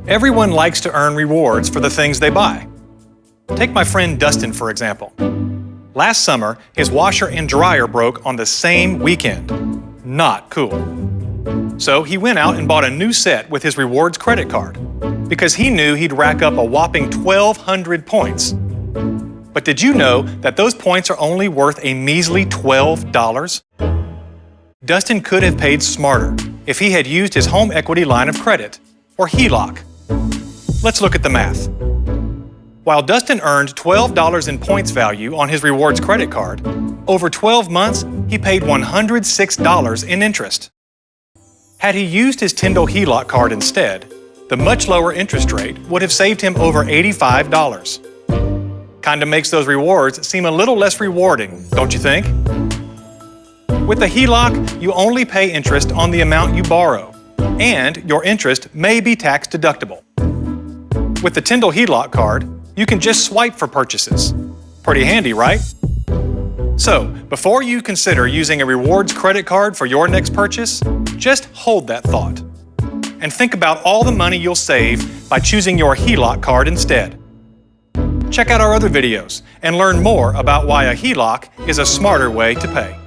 Everyone likes to earn rewards for the things they buy. Take my friend Dustin, for example. Last summer, his washer and dryer broke on the same weekend. Not cool. So he went out and bought a new set with his rewards credit card because he knew he'd rack up a whopping 1,200 points. But did you know that those points are only worth a measly $12? Dustin could have paid smarter if he had used his home equity line of credit, or HELOC. Let's look at the math. While Dustin earned $12 in points value on his rewards credit card, over 12 months, he paid $106 in interest. Had he used his Tyndall HELOC card instead, the much lower interest rate would have saved him over $85. Kinda makes those rewards seem a little less rewarding, don't you think? With the HELOC, you only pay interest on the amount you borrow, and your interest may be tax deductible. With the Tyndall HELOC card, you can just swipe for purchases. Pretty handy, right? So, before you consider using a rewards credit card for your next purchase, just hold that thought. And think about all the money you'll save by choosing your HELOC card instead. Check out our other videos and learn more about why a HELOC is a smarter way to pay.